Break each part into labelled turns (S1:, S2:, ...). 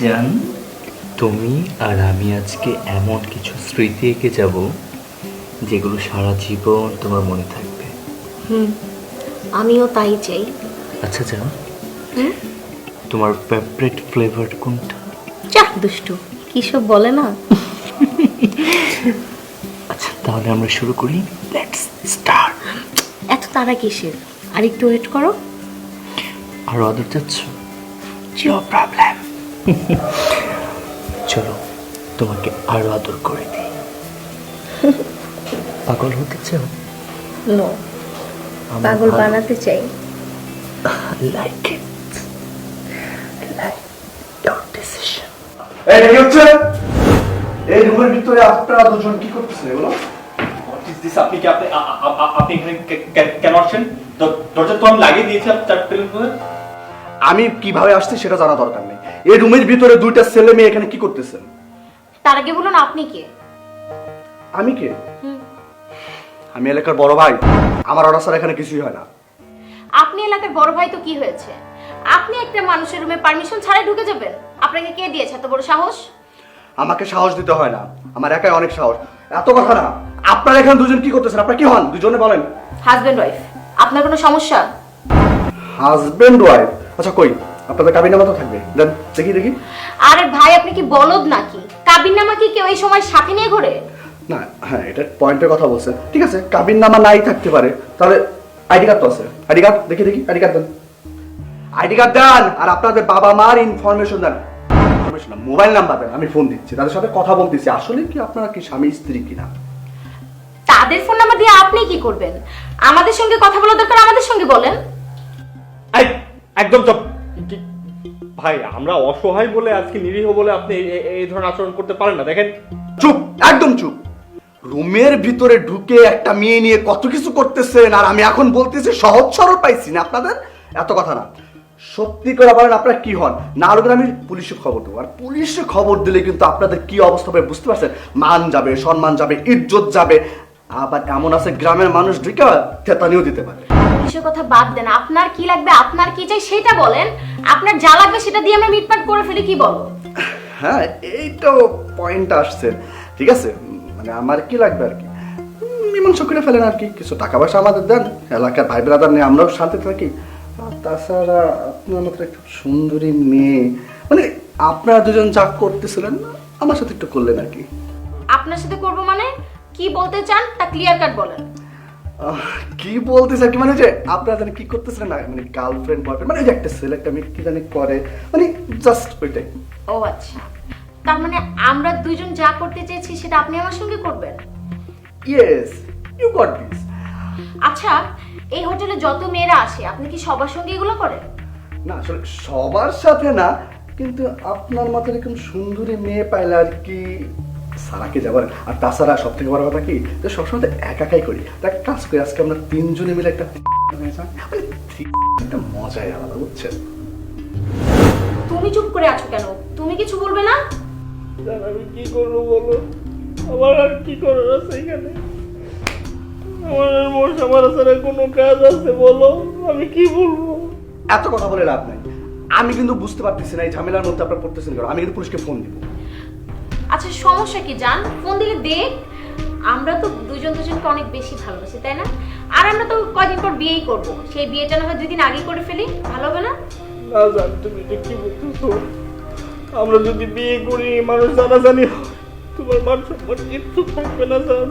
S1: জান, তুমি আর আমি আজকে এমন কিছু স্মৃতি এঁকে যাব যেগুলো সারা জীবন তোমার মনে থাকবে।
S2: আমিও তাই চাই।
S1: আচ্ছা জান, তোমার ফেভারিট ফ্লেভার কোনটা?
S2: চাহ দুষ্টু, কি সব বলে না।
S1: আচ্ছা তাহলে আমরা শুরু করি। Let's start.
S2: এত তাড়া কিসের? আর একটু ওয়েট করো।
S1: আরো আদর চাচ্ছ? No problem. চলো তোমাকে আরো আদর করে দিই। পাগল হতে চাও?
S2: নো, পাগল বানাতে চাই।
S1: Like it, like your decision.
S3: এই কি হচ্ছে? এই রুমের ভিতরে আপনারা দুজন কি করতেছেন এগুলো?
S4: What is this? আপনি কি আপনি এখানে কেন আসছেন? দরজা তো আমি লাগিয়ে দিয়েছিলাম চারটের মধ্যে।
S3: আমি কিভাবে আসছি সেটা জানা দরকার নেই। এই রুমের ভিতরে দুইটা ছেলে মেয়ে এখানে কি করতেছেন?
S2: তার আগে বলুন আপনি কে?
S3: আমি কে? আমি এলাকার বড় ভাই। আমার অর্ডার ছাড়া এখানে কিছুই হয় না।
S2: আপনি এলাকার বড় ভাই তো কি হয়েছে? আপনি একটা মানুষের রুমে পারমিশন ছাড়াই ঢুকে যাবেন? আপনাকে কে দিয়েছে এত বড় সাহস?
S3: আমাকে সাহস দিতে হয় না, আমার একাই অনেক সাহস। এত কথা না। আপনারা এখানে দুজন কি করতেছেন? আপনারা কি হন দুজনে বলেন?
S2: Husband wife. আপনার কোনো সমস্যা?
S3: Husband wife? আচ্ছা কই আপনাদের কাবিননামা তো থাকবে, দেন দেখি দেখি।
S2: আরে ভাই আপনি কি বলদ নাকি? কাবিননামা কি কেউ এই সময় সাথে নিয়ে ঘোরে?
S3: না হ্যাঁ, এটা পয়েন্টের কথা বলছেন। ঠিক আছে, কাবিননামা নাই থাকতে পারে, তাহলে আইডি কার্ড তো আছে। আইডি কার্ড দেখি দেখি, আইডি কার্ড দেন। আইডি কার্ড দেন আর আপনাদের বাবা মার ইনফরমেশন দেন। মোবাইল নাম্বার দেন, আমি ফোন দিচ্ছি, তাদের সাথে কথা বলতেছি। আসলে কি আপনারা কি স্বামী স্ত্রী কিনা?
S2: তাদের ফোন নাম্বার দিয়ে আপনি কি করবেন? আমাদের সঙ্গে কথা বলা দরকার, আমাদের সঙ্গে বলেন।
S4: একদম চুপ। ভাই আমরা অসহায় বলে, আজকে নিরীহ বলে আপনি এই ধরনের আচরণ করতে পারেন না। দেখেন,
S3: চুপ, একদম চুপ। রুমের ভিতরে ঢুকে একটা মেয়ে নিয়ে কত কিছু করতেছেন, আর আমি এখন বলতেছি সহজ সরল পাইছি না আপনাদের। এত কথা না, সত্যি করে বলেন আপনারা কি হন? না হলে কিন্তু আমি পুলিশে খবর দেবো। আর পুলিশে খবর দিলে কিন্তু আপনাদের কি অবস্থা হবে বুঝতে পারছেন? মান যাবে, সম্মান যাবে, ইজ্জত যাবে। আবার এমন আছে গ্রামের মানুষ ঢুকে থেতানিও দিতে পারে।
S2: পুলিশের কথা বাদ দেন, আপনার কি লাগবে, আপনার কি চাই সেটা বলেন। আপনার যা লাগবে সেটা দিয়ে আমরা মিটমাট করে ফেলি, কি বলো?
S3: হ্যাঁ, এইটাও পয়েন্ট আসছে। ঠিক আছে, মানে আমার কি লাগবে আর কি, মীমাংসা করে ফেলেন আর কি। কিছু টাকা পয়সা আমাদের দেন, এলাকার ভাই ব্রাদার নিয়ে আমরাও শান্তি থাকি। আর তাছাড়া আপনার মতো একটু সুন্দরী মেয়ে, মানে আপনারা দুজন যা করতেছিলেন আমার সাথে একটু করলেন আর কি।
S2: আপনার সাথে করব মানে কি বলতে চান তা ক্লিয়ার কাট বলেন।
S3: কি বলতেছে আর কি, মানে যে আপনারা জানি কি করতেছিলেন না, মানে গার্লফ্রেন্ড বয়ফ্রেন্ড, মানে ওই যে একটা ছেলে একটা মেয়ে কি জানি করে, মানে জাস্ট ওইটাই।
S2: ও আচ্ছা, তার মানে আমরা দুইজন যা করতে চেয়েছি সেটা আপনি আমার সঙ্গে করবেন?
S3: Yes, you got this.
S2: আচ্ছা, এই হোটেলে যত মেয়েরা আসে আপনি কি সবার সঙ্গে এগুলো করেন?
S3: না আসলে সবার সাথে না, কিন্তু আপনার মতো এরকম সুন্দরী মেয়ে পাইলে আর কি সারাকে যাবার। আর তাছাড়া সব থেকে বড় কথা কি, তো সবসময় তো একাই করি। একটা কাজ করি, আজকে আমরা তিনজনে মিলে একটা একটা মজাই আলাদা, বুঝছেন?
S2: তুমি চুপ করে আছো কেন? তুমি কিছু বলবে না?
S4: আমি কি করবো বলো? আমার আর কি করার আছে এখানে? আমার আর মশা মারা ছাড়া কোনো কাজ আছে বলো? আমি কি বলবো?
S3: এত কথা বলে লাভ নাই। আমি কিন্তু বুঝতে পারতেছি না এই ঝামেলার মধ্যে আপনারা পড়তেছেন কেন। আমি কিন্তু পুলিশকে ফোন দিব।
S2: আচ্ছা সমস্যা কি জান? ফোন দিলে দেখ। আমরা তো দুজন দুজনকে অনেক বেশি ভালোবাসি, তাই না? আর আমরা তো কয়দিন পর বিয়েই করব। সেই বিয়েটা না হয় 2 দিন আগে করে ফেলি, ভালো হবে না?
S4: না জান, তুমি এটা কি বলতেছো? আমরা যদি বিয়ে করি, মানুষ জানাজানি হয়, তোমার মান সম্মান কিচ্ছু থাকবে না জান।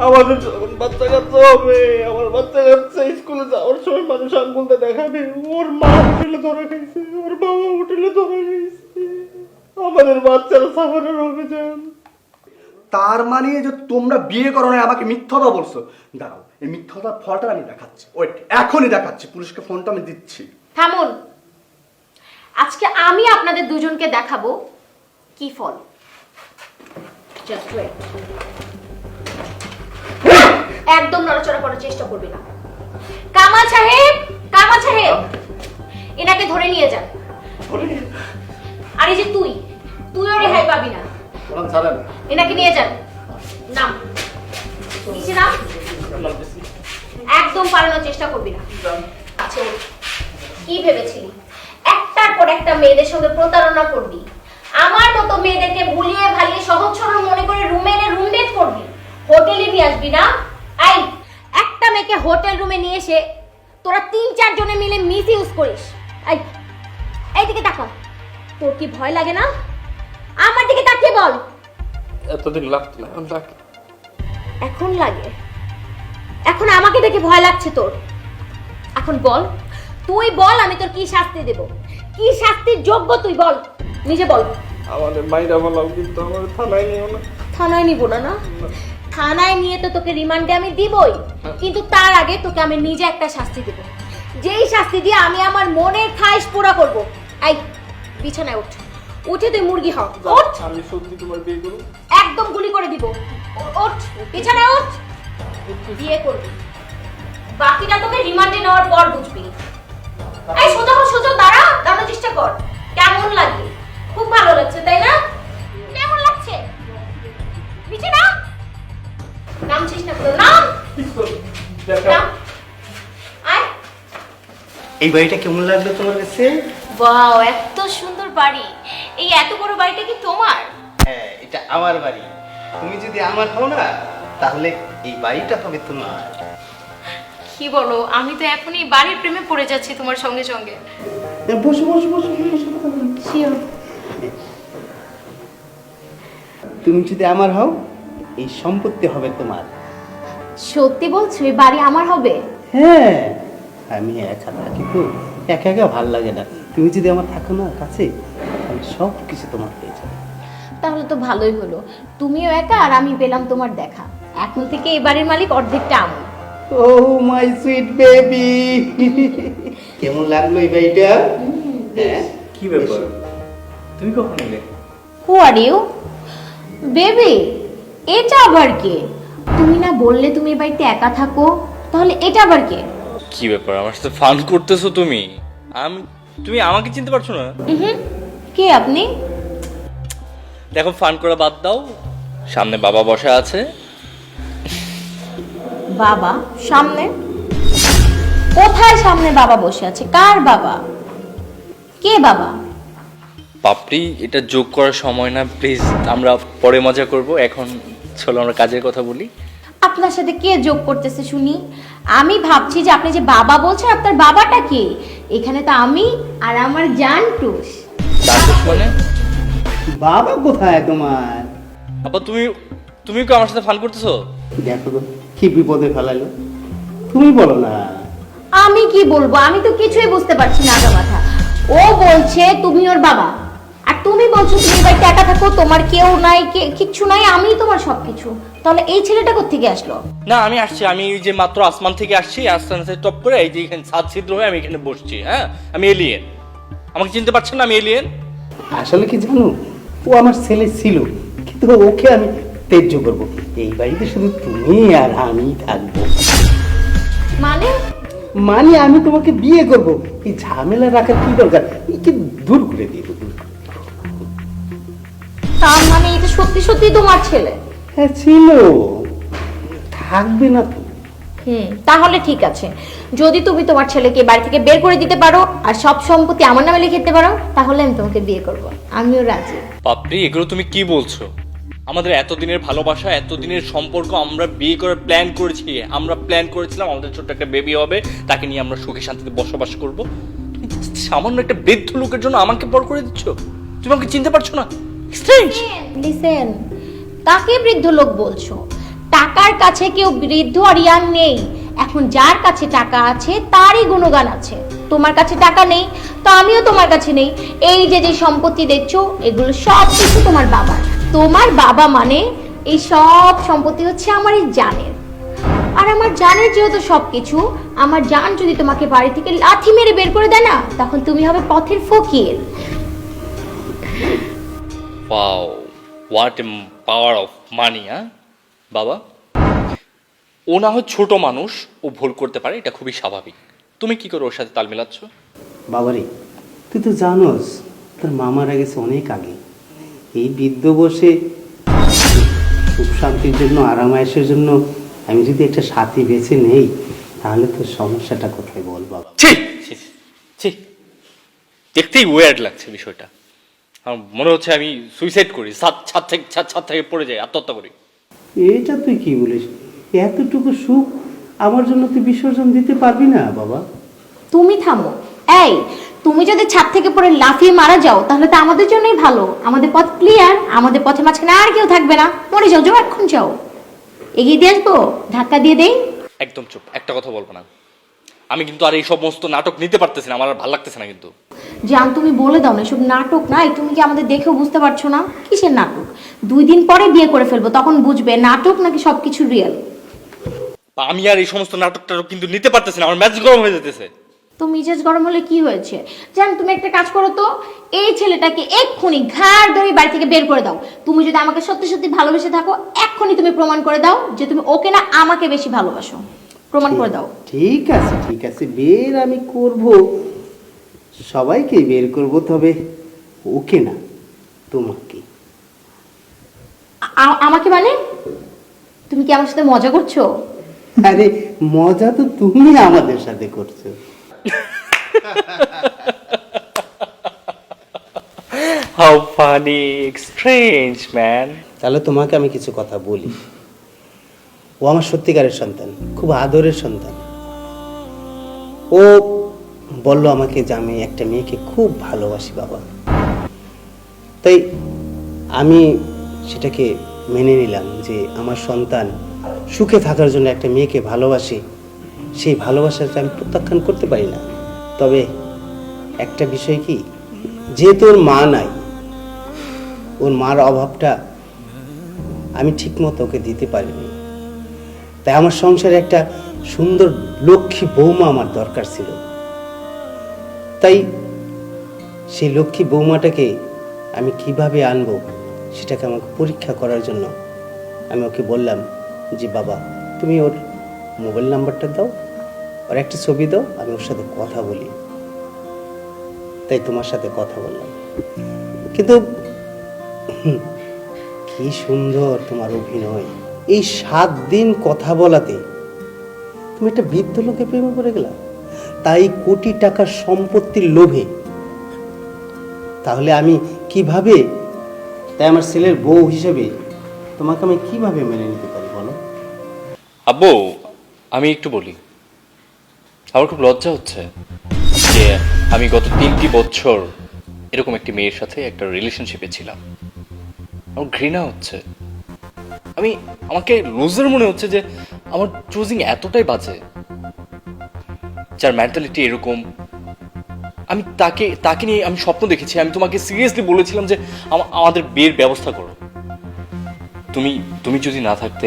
S4: আমাদের যখন বাচ্চা কাচ্চা হবে, আমার বাচ্চা কাচ্চা স্কুলে যাওয়ার সময় মানুষ আঙ্গুলতে দেখাবে ওর মা হোটেলে ধরা খাইছে, ওর বাবা হোটেলে ধরা খাইছে। আমাদের বাচ্চারা সাফারের হবে জান।
S3: তার মানে যে তোমরা বিয়ে করো না, আমাকে মিথ্যাটা বলছো। দাঁড়াও, এই মিথ্যাটার ফলটা আমি দেখাচ্ছি। ওয়েট, এখনই দেখাচ্ছি। পুলিশকে ফোনটা আমি দিচ্ছি।
S2: থামুন। আজকে আমি আপনাদের দুজনকে দেখাবো কি ফল। Just wait. একদম নড়াচড়া করার চেষ্টা করবি না। কামাল সাহেব, কামাল সাহেব, এনাকে ধরে নিয়ে যান। আর এই যে তুইও রেহাই পাবি না। এনাকে নিয়ে যান। নাম নিচে নাম। একদম পালানোর চেষ্টা করবি না। আচ্ছা কি ভেবেছিলি? একটা একটার পর একটা মেয়েদের সঙ্গে প্রতারণা করবি, আমার মতো মেয়েদেরকে ভুলিয়ে ভালিয়ে সহজ সরল মনে করে রুমে এনে রুম ডেট করবি, হোটেলে নিয়ে আসবি না? এই একটা মেয়েকে হোটেল রুমে নিয়ে এসে তোরা 3-4 জনে মিলে মিস ইউজ করিস। এই এইদিকে তাকা, তোর কি ভয় লাগে না? আমার দিকে তাকিয়ে বল।
S4: এতদিন লাগতো না, এখন লাগে।
S2: এখন লাগে? এখন আমাকে দেখে ভয় লাগছে তোর? এখন বল, তুই বল আমি তোর কি শাস্তি দেব, কি শাস্তির যোগ্য তুই বল, নিজে বল।
S4: আমাদের মাইরা বলাও, কিন্তু আমাদের থানায় নিও না।
S2: থানায় নিব না? না, থানায় নিয়ে তো তোকে রিমান্ডে আমি দিবই, কিন্তু তার আগে তোকে আমি নিজে একটা শাস্তি দেব, যেই শাস্তি দিয়ে আমি আমার মনের খায়েশ পুরো করব। এই বিছানায় উঠ, উঠে তুই মুরগি হ। ওঠ,
S4: আমি সত্যি তোমার বিয়ে করব।
S2: একদম গুলি করে দিব। ওঠ, বিছানায় ওঠ, বিয়ে করবি, বাকিটা তোকে রিমান্ডে নেওয়ার পর বুঝবি। এই সোজা হো, সোজা দাঁড়া, দাঁড়ানোর চেষ্টা কর। কেমন লাগে? খুব ভালো লাগছে তাই না? কেমন লাগছে? নিচে নাম, নামছিস না তো নাম, নাম। আয়।
S5: এই বাড়িটা কেমন লাগলো তোমার কাছে?
S2: ওয়াও, এত সুন্দর বাড়ি। এই এত বড় বাড়িটা কি তোমার?
S5: হ্যাঁ, এটা আমার বাড়ি। তুমি যদি আমার হও না, তাহলে এই বাড়িটা হবে তোমার।
S2: কি বলো, আমি তো এখনই বাড়ির প্রেমে পড়ে যাচ্ছি তোমার সঙ্গে সঙ্গে।
S5: বসো বসো বসো বসো, কথা বলো।
S2: শিওর?
S5: তুমি যদি আমার হও, এই সম্পত্তি হবে তোমার।
S2: সত্যি বলছো এই বাড়ি আমার হবে?
S5: হ্যাঁ, আমি একা থাকি তো, একা একা ভাল লাগে না। তুমি যদি আমার থাকো না কাছে, আমি সব কিছু তোমার পেয়ে যাবো।
S2: তাহলে তো ভালোই হলো, তুমিও একা আর আমি পেলাম তোমার দেখা। এখন থেকে এই বাড়ির মালিক অর্ধেকটা আমি।
S5: ও মাই সুইট বেবি, কেমন লাগলো এই বাড়িটা? হ্যাঁ,
S1: কি ব্যাপার, তুমি কখন এলে?
S2: হু আর ইউ বেবি? এটা আবার কে? তুমি না বললে তুমি এই বাড়িতে একা থাকো, তাহলে এটা আবার কে?
S6: কি ব্যাপার, আমার সাথে ফান করতেছো তুমি? তুমি আমাকে চিনতে পারছো না?
S2: কে আপনি?
S6: দেখো, ফান করা বাদ দাও, সামনে বাবা বসা আছে।
S2: বাবা সামনে? কোথায় সামনে বাবা বসে আছে? কার বাবা? কে বাবা?
S6: পাপড়ি, এটা যোগ করার সময় না, প্লিজ। আমরা পরে মজা করব, এখন চলো আমরা কাজের কথা বলি।
S2: আপনার সাথে কে যোগ করতেছে শুনি? আমি ভাবছি যে আপনি যে বাবা বলছেন, আপনার বাবাটা কে? এখানে তো আমি আর আমার জানটুস।
S6: জানতোস মানে?
S5: বাবা কোথায় তোমার?
S6: আপা, তুমি কি আমার সাথে ফান করতেছো?
S5: দেখো তো কি বিপদে ফেলালো। তুমি বলো না।
S2: আমি কি বলবো, আমি তো কিছুই বুঝতে পারছি না আগা মাথা। ও বলছে তুমি ওর বাবা, আর তুমি বলছো তুমি বাড়িতে একা থাকো, তোমার কেউ নাই, কিচ্ছু নাই, আমি তোমার সবকিছু। তাহলে এই ছেলেটা কোত্থেকে আসলো?
S6: না, আমি আসছি, আমি এই যে মাত্র আসমান থেকে আসছি, আসমান থেকে টপ করে এই যে এখানে ছাদ ছিদ্র হয়ে আমি এখানে বসছি। হ্যাঁ, আমি এলিয়েন। আমাকে চিনতে পারছেন না? আমি এলিয়েন।
S5: আসলে কি জানো, ও আমার ছেলে ছিল, কিন্তু ওকে আমি ত্যায্য করবো। এই বাড়িতে শুধু তুমি আর আমি থাকবো।
S2: মানে?
S5: মানে আমি তোমাকে বিয়ে করব। এই ঝামেলা রাখার কি দরকার? একে দূর করে দিয়ে দেবো।
S2: তার মানে এটা সত্যি সত্যি তোমার ছেলে?
S5: হ্যাঁ, ছিল, থাকবে না তো।
S2: তাহলে ঠিক আছে, যদি তুমি তোমার ছেলেকে বাড়ি থেকে বের করে দিতে পারো আর সব সম্পত্তি আমার নামে লিখে দিতে পারো, তাহলে আমি তোমাকে বিয়ে করব। আমিও রাজি।
S6: পাপড়ি, এগুলো তুমি কি বলছো? আমাদের এতদিনের ভালোবাসা, এতদিনের সম্পর্ক, আমরা বিয়ে করার প্ল্যান করেছি। আমরা প্ল্যান করেছিলাম আমাদের ছোট্ট একটা বেবি হবে, তাকে নিয়ে আমরা সুখে শান্তিতে বসবাস করব। তুমি সামান্য একটা বৃদ্ধ লোকের জন্য আমাকে পর করে দিচ্ছ? তুমি আমাকে চিনতে পারছো না? স্ট্রেঞ্জ।
S2: লিসেন, কাকে বৃদ্ধ লোক বলছো? টাকার কাছে কেউ বৃদ্ধ আর ইয়াং নেই। এখন যার কাছে টাকা আছে তারই গুণগান আছে। তোমার কাছে টাকা নেই, তো আমিও তোমার কাছে নেই। এই যে যে সম্পত্তি দেখছো, এগুলো সব কিছু তোমার বাবার। তোমার বাবা মানে এই সব সম্পত্তি হচ্ছে আমার এই জানের। আর আমার জানের যেহেতু সবকিছু, আমার জান যদি তোমাকে বাড়ি থেকে লাথি মেরে বের করে দেয় না, তখন তুমি হবে পথের ফকির।
S6: Wow, what a power of money. হ্যাঁ বাবা, ও না হয় ছোট মানুষ, ও ভুল করতে পারে, এটা খুবই স্বাভাবিক। তুমি কি করে ওর সাথে তাল মেলাচ্ছ?
S5: বাবারে, তুই তো জানোস তোর মামারা গেছে অনেক আগে। এই বৃদ্ধ বসে সুখ শান্তির জন্য, আরামায়েশের জন্য আমি যদি একটা সাথী বেছে নেই, তাহলে তোর সমস্যাটা কোথায় বল বাবা?
S6: ছি ছি ছি, দেখতেই ওয়ার্ড লাগছে বিষয়টা। আমার মনে হচ্ছে আমি সুইসাইড করি, ছাদ থেকে পড়ে যাই, আত্মহত্যা করি।
S5: এটা তুই কি বলিস? এতটুকু সুখ আমার জন্য তুই বিসর্জন দিতে পারবি না বাবা?
S2: তুমি থামো। এই, তুমি যদি ছাদ থেকে পড়ে লাফিয়ে মারা যাও তাহলে তো আমাদের জন্যই ভালো। আমাদের পথ ক্লিয়ার, আমাদের পথে মাঝখানে আর কেউ থাকবে না। মরে যাও, যাও এখন যাও। এগিয়ে দিয়ে আসবো, ধাক্কা দিয়ে দেই।
S6: একদম চুপ, একটা কথা বলবো না। আমি কিন্তু আর এই সমস্ত নাটক নিতে পারতেছি না, আমার আর ভালো লাগতেছে না কিন্তু।
S2: জান, তুমি বলে দাও না, এসব নাটক নাই। তুমি কি আমাদের দেখেও বুঝতে পারছো না কিসের নাটক? 2 দিন পরে বিয়ে করে ফেলবো, তখন বুঝবে নাটক নাকি সবকিছু রিয়েল।
S6: আমি আর এই সমস্ত নাটক টাটক কিন্তু নিতে পারতেছি না, আমার ম্যাচ গরম হয়ে যেতেছে।
S2: তো মিজাজ গরম হলে কি হয়েছে? জান, তুমি একটা কাজ করো তো, এই ছেলেটাকে এক্ষুনি ঘাড় ধরে বাড়ি থেকে বের করে দাও। তুমি যদি আমাকে সত্যি সত্যি ভালোবেসে থাকো, এক্ষুনি তুমি প্রমাণ করে দাও যে তুমি ওকে না আমাকে বেশি ভালোবাসো। প্রমাণ করে দাও।
S5: ঠিক আছে, ঠিক আছে, বের আমি করব, সবাইকে বের করব, তবে ওকে না, তোমাকে।
S2: আমাকে মানে? তুমি কি আমার সাথে মজা করছো?
S5: আরে মজা তো তুমি আমাদের সাথে করছো।
S6: How funny, strange man.
S5: তাহলে তোমাকে আমি কিছু কথা বলি। ও আমার সত্যিকারের সন্তান, খুব আদরের সন্তান। ও বলল আমাকে যে আমি একটা মেয়েকে খুব ভালোবাসি বাবা। তাই আমি সেটাকে মেনে নিলাম যে আমার সন্তান সুখে থাকার জন্য একটা মেয়েকে ভালোবাসে, সেই ভালোবাসাটা আমি প্রত্যাখ্যান করতে পারি না। তবে একটা বিষয় কি, যেহেতু ওর মা নাই, ওর মার অভাবটা আমি ঠিক মতো ওকে দিতে পারিনি। তাই আমার সংসারে একটা সুন্দর লক্ষ্মী বৌমা আমার দরকার ছিল। তাই সেই লক্ষ্মী বৌমাটাকে আমি কিভাবে আনবো সেটাকে আমাকে পরীক্ষা করার জন্য আমি ওকে বললাম যে বাবা, তুমি ওর মোবাইল নাম্বারটা দাও, ওর একটা ছবি দাও, আমি ওর সাথে কথা বলি। তাই তোমার সাথে কথা বললাম। কিন্তু কি সুন্দর তোমার অভিনয়! এই 7 দিন কথা বলাতে তুমি একটা বৃদ্ধ লোকে প্রেমে পড়ে গেলা, তাই কোটি টাকার সম্পত্তির লোভে। তাহলে আমি কিভাবে, তাই আমার ছেলের বউ হিসেবে তোমাকে আমি কিভাবে মেনে নিতে পারি বলো?
S6: আব্বু, আমি একটু বলি, আমার খুব লজ্জা হচ্ছে যে আমি গত 3টি বছর এরকম একটি মেয়ের সাথে একটা রিলেশনশিপে ছিলাম। আমার ঘৃণা হচ্ছে, আমাকে লুজার মনে হচ্ছে যে আমার চুজিং এতটাই বাজে, যার মেন্টালিটি এরকম। আমি তাকে নিয়ে আমি স্বপ্ন দেখেছি, আমি তোমাকে সিরিয়াসলি বলেছিলাম যে আমাদের বিয়ের ব্যবস্থা করো। তুমি যদি না থাকতে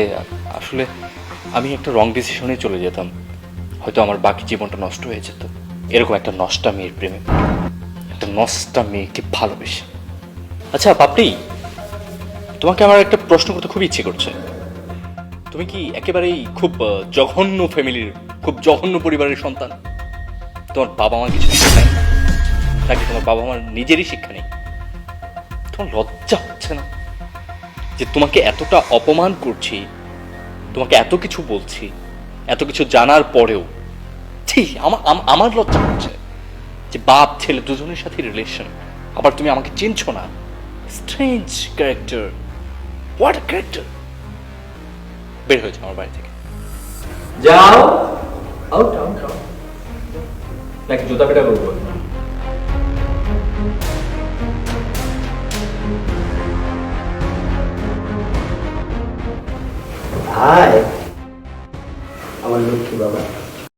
S6: আসলে আমি একটা রং ডিসিশনে চলে যেতাম, হয়তো আমার বাকি জীবনটা নষ্ট হয়ে যেত এরকম একটা নষ্টা মেয়ের প্রেমে, একটা নষ্টা মেয়েকে ভালোবেসে। আচ্ছা পাপড়ি, তোমাকে আমার একটা প্রশ্ন করতে খুব ইচ্ছে করছে। তুমি কি একেবারেই খুব জঘন্য ফ্যামিলির, খুব জঘন্য পরিবারের সন্তান? তোমার বাবা মা কিছু শেখায় নাকি তোমার বাবা মার নিজেরই শিক্ষা নেই? তোমার লজ্জা হচ্ছে না যে তোমাকে এতটা অপমান করছি, তোমাকে এত কিছু বলছি, এত কিছু জানার পরেও ঠিক আমার লজ্জা হচ্ছে যে বাপ ছেলে দুজনের সাথে রিলেশন, আবার তুমি আমাকে চিনছো না। Strange character, what a character! বের হয়েছে আমার বাড়ি থেকে,
S1: যাও আউট আউট আউট, নাকি জুতা পেটা করবো?
S5: ভাই, আমার লক্ষ্মী বাবা।